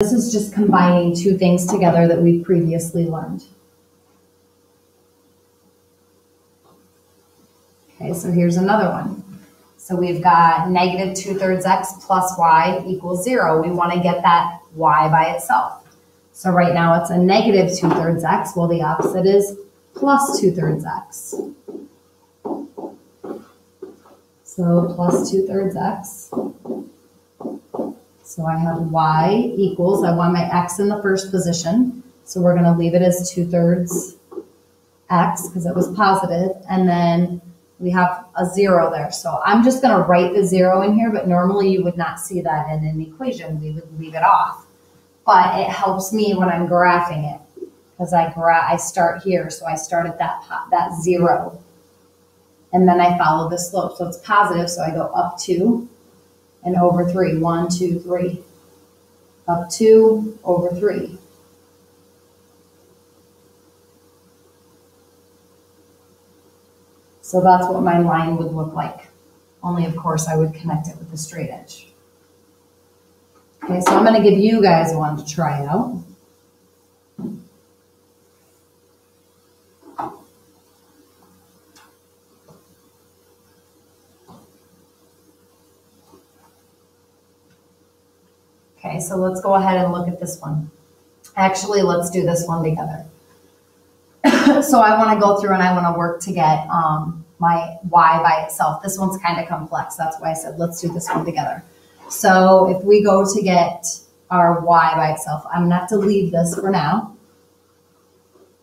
This is just combining two things together that we've previously learned. Okay, so here's another one. So we've got negative 2/3 x plus y equals 0. We want to get that y by itself. So right now it's a negative 2/3 x. Well, the opposite is plus 2/3 x. So plus 2/3 x. So I have y equals, I want my x in the first position. So we're going to leave it as 2/3 x because it was positive. And then we have a 0 there. So I'm just going to write the 0 in here, but normally you would not see that in an equation. We would leave it off. But it helps me when I'm graphing it because I start here. So I start at that 0. And then I follow the slope. So it's positive. So I go up 2 and over 3. 1, 2, 3. Up 2, over 3. So that's what my line would look like. Only, of course, I would connect it with the straight edge. Okay, so I'm going to give you guys one to try out. Okay, so let's go ahead and look at this one. Actually, let's do this one together. So I want to go through and I want to work to get my y by itself. This one's kind of complex. That's why I said let's do this one together. So if we go to get our y by itself, I'm going to have to leave this for now.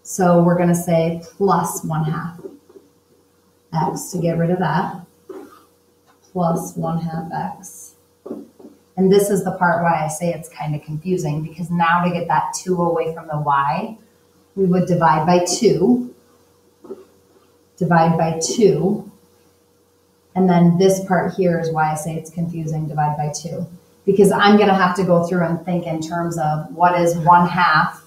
So we're going to say plus 1/2 x to get rid of that. Plus 1/2 x. And this is the part why I say it's kind of confusing, because now to get that 2 away from the y, we would divide by 2. Divide by 2. And then this part here is why I say it's confusing, divide by 2. Because I'm going to have to go through and think in terms of what is 1/2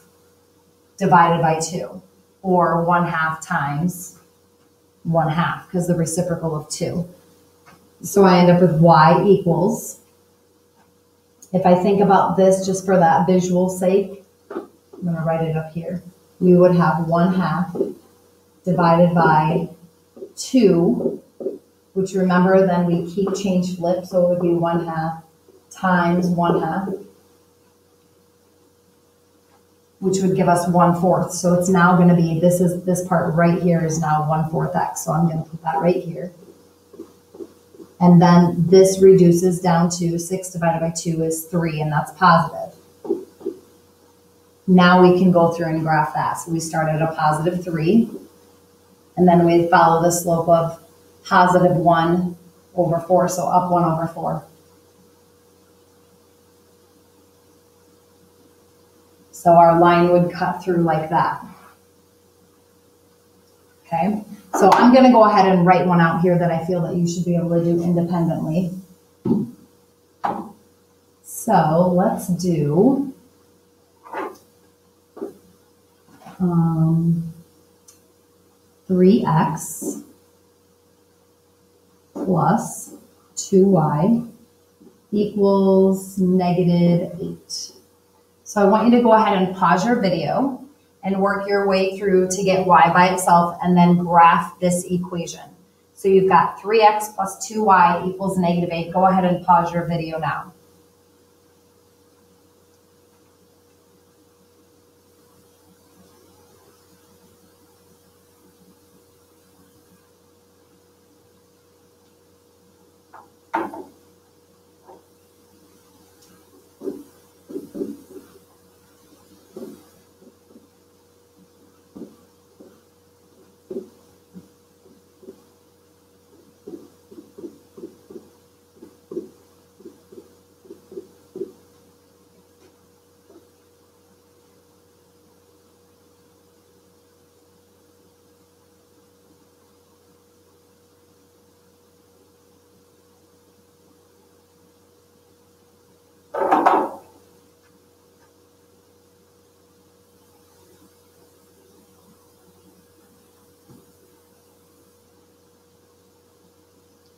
divided by 2. Or 1/2 times 1/2, because the reciprocal of 2. So I end up with y equals, if I think about this just for that visual sake, I'm going to write it up here. We would have 1/2 divided by 2, which remember then we keep change flip, so it would be 1/2 times 1/2, which would give us 1/4. So it's now going to be, this part right here is now 1/4 x. So I'm going to put that right here. And then this reduces down to 6 divided by 2 is 3, and that's positive. Now we can go through and graph that. So we start at a positive 3, and then we follow the slope of positive 1/4, so up 1/4. So our line would cut through like that. Okay, so I'm going to go ahead and write one out here that I feel that you should be able to do independently. So let's do 3x plus 2y equals -8. So I want you to go ahead and pause your video and work your way through to get y by itself and then graph this equation. So you've got 3x plus 2y equals -8. Go ahead and pause your video now.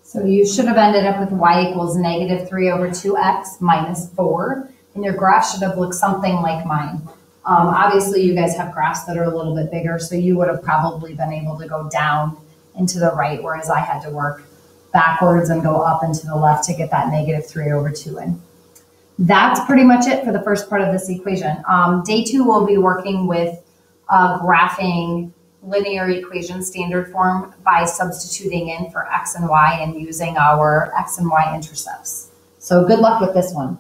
So you should have ended up with y equals -3/2x minus 4. And your graph should have looked something like mine. Obviously, you guys have graphs that are a little bit bigger, so you would have probably been able to go down and to the right, whereas I had to work backwards and go up and to the left to get that -3/2 in. That's pretty much it for the first part of this equation. Day 2, we'll be working with graphing linear equation standard form by substituting in for x and y and using our x and y intercepts. So good luck with this one.